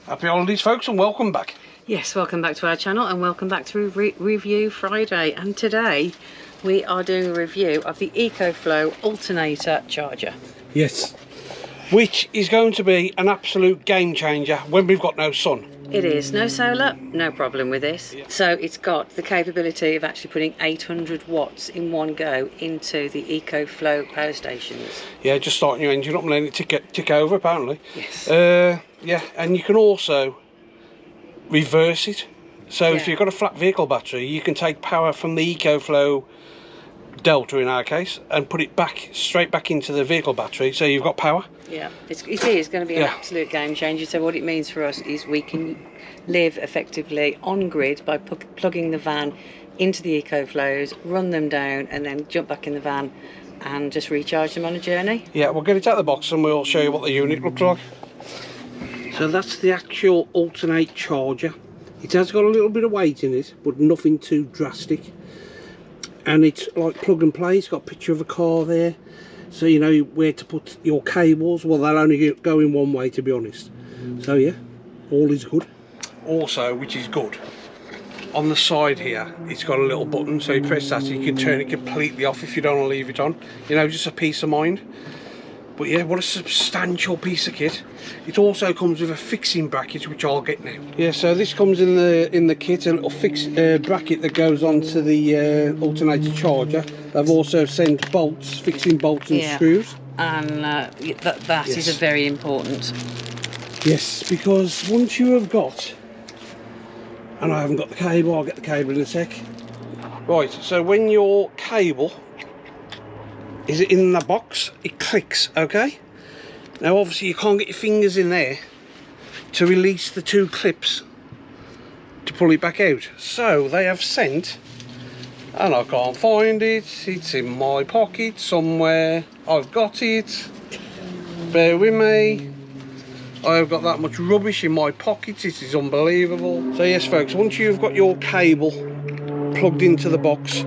Happy holidays, folks, and welcome back. Yes, welcome back to our channel and welcome back to Review Friday. And today we are doing a review of the ECOFLOW Alternator Charger. Yes, which is going to be an absolute game changer when we've got no sun. It is. No solar, no problem with this. Yeah. So it's got the capability of actually putting 800 watts in one go into the ECOFLOW power stations. Yeah, just starting your engine up and letting it tick over, apparently. Yes. Yeah, and you can also reverse it. So Yeah. if you've got a flat vehicle battery, you can take power from the ECOFLOW Delta in our case and put it straight back into the vehicle battery, so you've got power. Yeah, it is going to be an absolute game changer. So what it means for us is we can live effectively on grid by plugging the van into the ECOFLOWs, run them down and then jump back in the van and just recharge them on a journey. Yeah, we'll get it out of the box and we'll show you what the unit looks like. So that's the actual alternate charger. It has got a little bit of weight in it, but nothing too drastic. And it's like plug and play. It's got a picture of a car there, so you know where to put your cables. Well, they'll only go in one way, to be honest. So yeah, all is good. Also, which is good, on the side here it's got a little button, so you press that and you can turn it completely off if you don't want to leave it on. You know, just a peace of mind. But yeah, what a substantial piece of kit. It also comes with a fixing bracket, which I'll get now. Yeah, so this comes in the kit, a little bracket that goes onto the alternator charger. They've also sent bolts, fixing bolts and screws. And that is a very important. Yes, because once you have got, and I haven't got the cable, I'll get the cable in a sec. Right, so when your cable is in the box, it clicks, okay? Now obviously you can't get your fingers in there to release the two clips to pull it back out. So they have sent, and I can't find it, it's in my pocket somewhere, I've got it, bear with me, I've got that much rubbish in my pocket, it is unbelievable. So yes folks, once you've got your cable plugged into the box,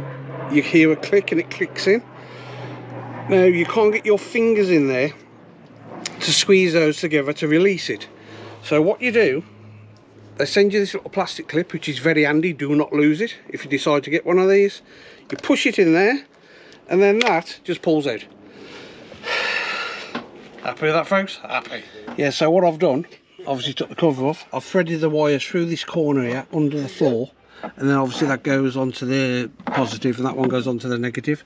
you hear a click and it clicks in. Now you can't get your fingers in there to squeeze those together to release it. So what you do, they send you this little plastic clip, which is very handy. Do not lose it if you decide to get one of these. You push it in there and then that just pulls out. Happy with that, folks? Happy. Yeah, so what I've done, obviously took the cover off, I've threaded the wires through this corner here under the floor, and then obviously that goes onto the positive and that one goes onto the negative.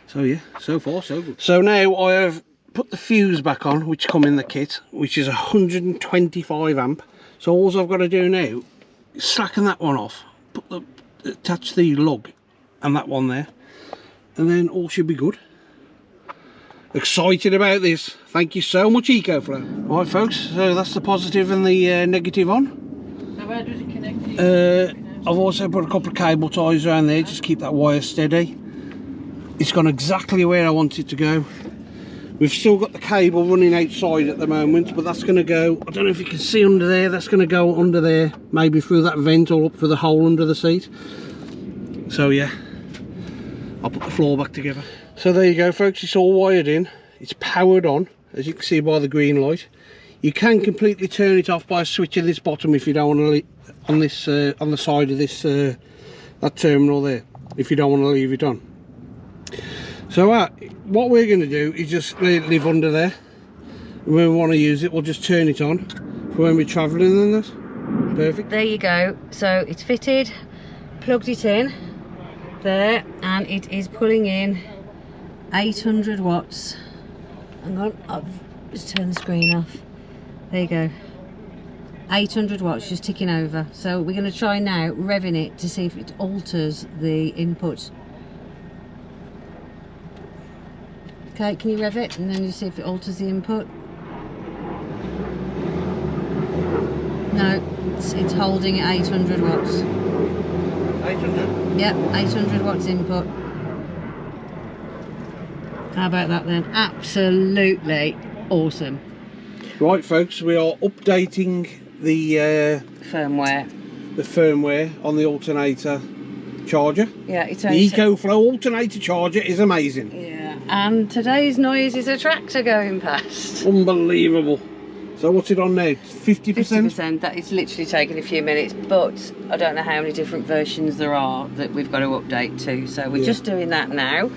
So yeah, so far so good. So now I have put the fuse back on, which come in the kit, which is 125 amp. So all I've got to do now is slacken that one off, attach the lug and that one there, and then all should be good. Excited about this. Thank you so much, ECOFLOW. Right folks, so that's the positive and the negative on. So where does it connect to? I've also put a couple of cable ties around there, just keep that wire steady. It's gone exactly where I want it to go. We've still got the cable running outside at the moment, but that's going to go, I don't know if you can see under there, that's going to go under there, maybe through that vent or up through the hole under the seat. So yeah, I'll put the floor back together. So there you go folks, it's all wired in, it's powered on, as you can see by the green light. You can completely turn it off by switching this bottom if you don't want to leave, on the side of this, that terminal there, if you don't want to leave it on. So what we're going to do is just let it live under there. When we want to use it, we'll just turn it on for when we're travelling and that. Perfect. There you go. So it's fitted, plugged it in there, and it is pulling in 800 watts. Hang on, I'll just turn the screen off. There you go. 800 watts just ticking over. So we're going to try now revving it to see if it alters the input. Okay, can you rev it and then you see if it alters the input? No, it's holding at 800 watts. 800? Yep, 800 watts input. How about that then? Absolutely awesome. Right folks, we are updating the firmware on the alternator charger. Yeah, it's the EcoFlow alternator charger is amazing. Yeah, and today's noise is a tractor going past. Unbelievable. So what's it on now? 50%? 50%. That is literally taking a few minutes, but I don't know how many different versions there are that we've got to update to. So we're just doing that now.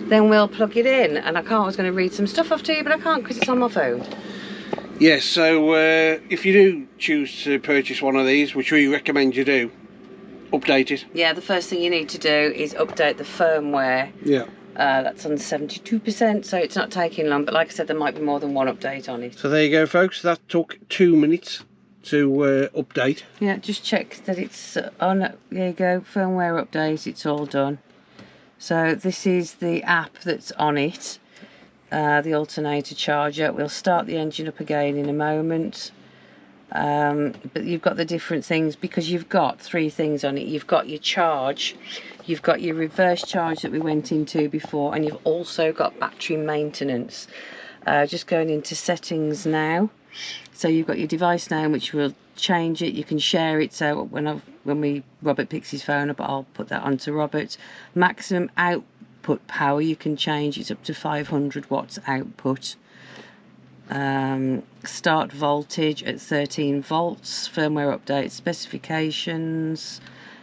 Then we'll plug it in, and I was going to read some stuff off to you, but I can't because it's on my phone. Yes, so if you do choose to purchase one of these, which we recommend you do, update it. Yeah, the first thing you need to do is update the firmware. Yeah. That's on 72%, so it's not taking long, but like I said, there might be more than one update on it. So there you go folks, that took 2 minutes to update. Yeah, just check that it's on. There you go, firmware update, it's all done. So this is the app that's on it, the alternator charger. We'll start the engine up again in a moment. But you've got the different things because you've got 3 things on it. You've got your charge, you've got your reverse charge that we went into before, and you've also got battery maintenance. Just going into settings now. So you've got your device name, which will change it. You can share it. So when Robert picks his phone up, I'll put that onto Robert. Maximum output power you can change. It's up to 500 watts output. Start voltage at 13 volts. Firmware update specifications.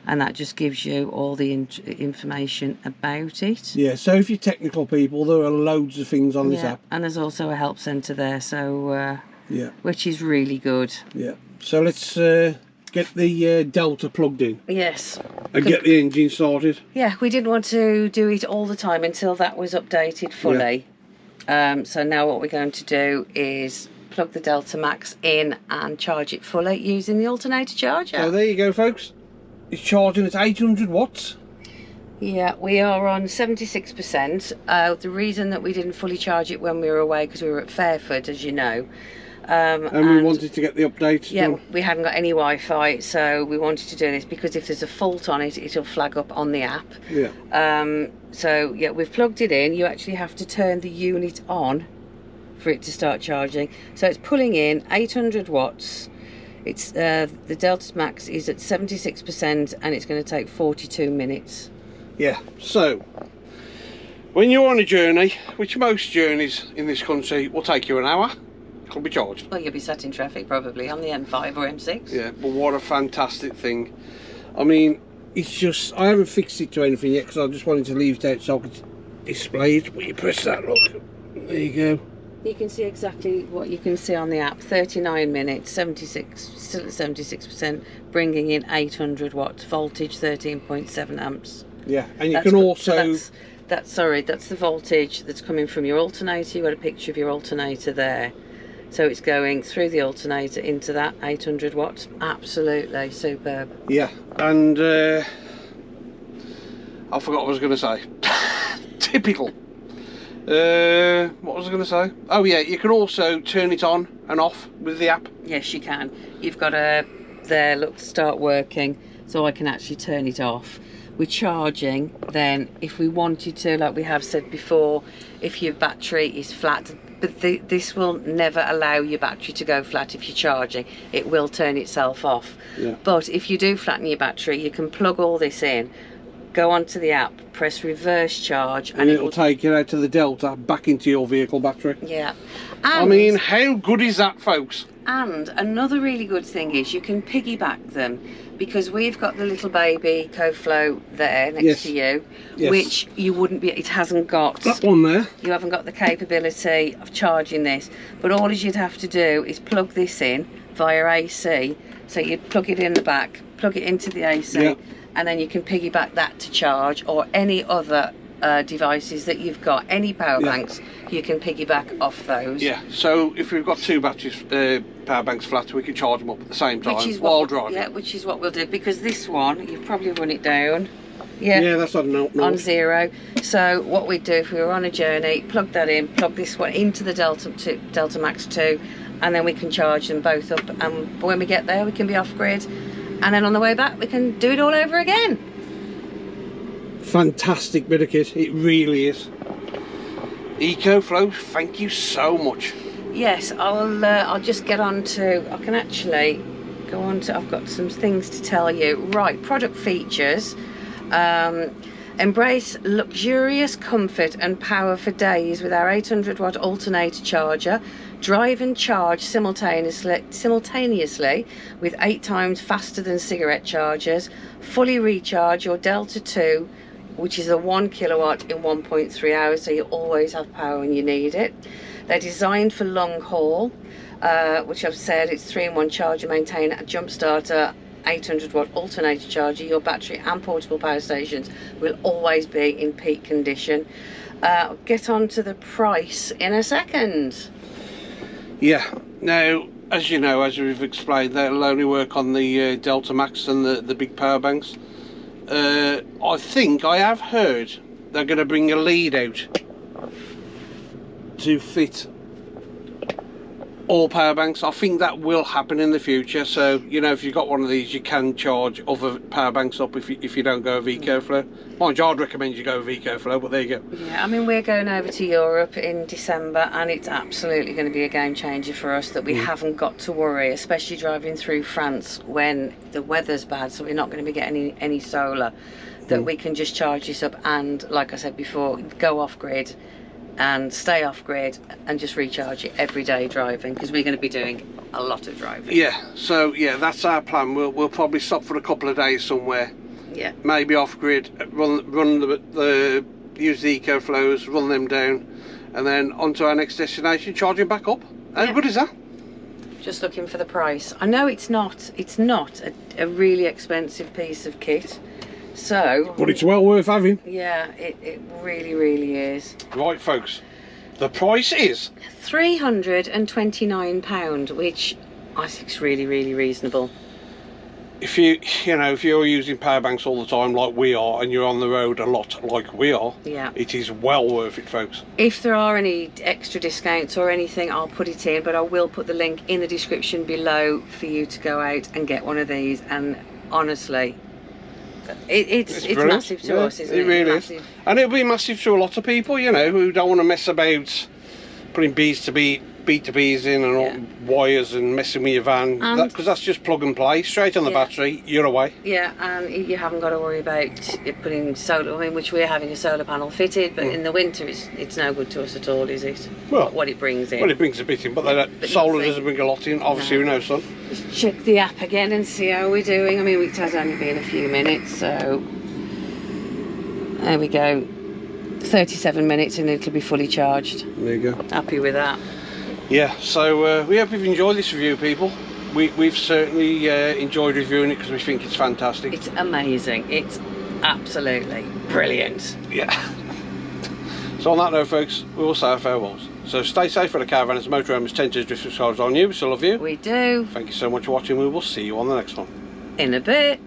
And that just gives you all the information about it. Yeah, so if you're technical people, there are loads of things on this app. And there's also a help centre there, so yeah, which is really good. Yeah, so let's get the Delta plugged in. Yes. And get the engine started. Yeah, we didn't want to do it all the time until that was updated fully. Yeah. So now what we're going to do is plug the Delta Max in and charge it fully using the alternator charger. So there you go folks. It's charging at 800 watts. Yeah, we are on 76%. The reason that we didn't fully charge it when we were away, because we were at Fairford, as you know. And we wanted to get the update. Yeah, we hadn't got any Wi-Fi, so we wanted to do this because if there's a fault on it, it'll flag up on the app. Yeah. So yeah, we've plugged it in. You actually have to turn the unit on for it to start charging. So it's pulling in 800 watts. It's the Delta Max is at 76% and it's going to take 42 minutes. Yeah, so when you're on a journey, which most journeys in this country will take you an hour, could be charged. Well, you'll be sat in traffic probably on the M5 or M6. Yeah, but what a fantastic thing. I mean, it's just, I haven't fixed it to anything yet because I just wanted to leave it out so I could display it. But you press that, look, there you go. You can see exactly what you can see on the app. 39 minutes, 76, still at 76%, bringing in 800 watts, voltage 13.7 amps. Yeah, and you can also... So that's the voltage that's coming from your alternator. You've got a picture of your alternator there. So it's going through the alternator into that 800 watts. Absolutely superb. Yeah, and I forgot what I was going to say. Typical. What was I going to say? Oh yeah, you can also turn it on and off with the app. Yes, you can. You've got a there, look, start working, so I can actually turn it off. We're charging, then if we wanted to, like we have said before, if your battery is flat, but this will never allow your battery to go flat if you're charging. It will turn itself off. Yeah. But if you do flatten your battery, you can plug all this in, go onto the app, press reverse charge, and it'll take you out to the Delta, back into your vehicle battery. Yeah. And I mean, how good is that, folks? And another really good thing is you can piggyback them, because we've got the little baby EcoFlow there next to you, which you wouldn't be, it hasn't got that one there. You haven't got the capability of charging this, but all you'd have to do is plug this in via AC. So you'd plug it in the back, plug it into the AC, and then you can piggyback that to charge, or any other devices that you've got, any power banks, you can piggyback off those. Yeah, so if we've got 2 batteries, power banks flat, we can charge them up at the same time while driving. Yeah, which is what we'll do, because this one, you've probably run it down. Yeah, that's on 0. So what we'd do if we were on a journey, plug that in, plug this one into the Delta Max 2, and then we can charge them both up, and when we get there we can be off grid, and then on the way back we can do it all over again. Fantastic bit of kit, it really is. EcoFlow, thank you so much. Yes, I'll just get on to, I can actually go on to, I've got some things to tell you. Right, product features. Embrace luxurious comfort and power for days with our 800 watt alternator charger. Drive and charge simultaneously with 8 times faster than cigarette chargers. Fully recharge your Delta 2, which is a 1 kilowatt in 1.3 hours, so you always have power when you need it. They're designed for long haul, which I've said, it's 3-in-1 charger, maintain a jump starter, 800 watt alternator charger. Your battery and portable power stations will always be in peak condition. I'll get on to the price in a second. Yeah, now as you know, as we've explained, they'll only work on the Delta Max and the big power banks. I think I have heard they're going to bring a lead out to fit all power banks. I think that will happen in the future, so you know, if you've got one of these you can charge other power banks up if you don't go with EcoFlow. Mind you, I'd recommend you go with EcoFlow, but there you go. Yeah, I mean, we're going over to Europe in December, and it's absolutely going to be a game changer for us that we haven't got to worry, especially driving through France when the weather's bad, so we're not going to be getting any solar, that we can just charge this up and, like I said before, go off grid and stay off grid and just recharge it every day driving, because we're going to be doing a lot of driving. Yeah, so yeah, that's our plan. We'll probably stop for a couple of days somewhere. Yeah. Maybe off grid, run the use the EcoFlows, run them down, and then onto our next destination, charging back up. How good is that? Just looking for the price. I know it's not a really expensive piece of kit. So, but it's well worth having. Yeah, it really is. Right, folks, the price is £329, which I think is really reasonable. If you're using power banks all the time like we are, and you're on the road a lot like we are, yeah, it is well worth it, folks. If there are any extra discounts or anything, I'll put it in, but I will put the link in the description below for you to go out and get one of these. And honestly, it's massive to us, isn't it? It really is. And it'll be massive to a lot of people, you know, who don't want to mess about putting B2Bs in and all wires and messing with your van, because that's just plug and play straight on the battery, you're away. Yeah, and you haven't got to worry about putting solar, I mean, which we're having a solar panel fitted, but in the winter it's no good to us at all, is it? Well, what it brings in. Well, it brings a bit in, but solar doesn't bring a lot in, obviously. We know, son. Just check the app again and see how we're doing. I mean, it has only been a few minutes, so there we go. 37 minutes and it'll be fully charged. There you go. Happy with that. Yeah, so we hope you've enjoyed this review, people. We've certainly enjoyed reviewing it because we think it's fantastic. It's amazing. It's absolutely brilliant. Yeah. So on that note, folks, we will say our farewells. So stay safe for the caravanners, motorhomes, tenters, drift subscribers on you. We still love you. We do. Thank you so much for watching. We will see you on the next one. In a bit.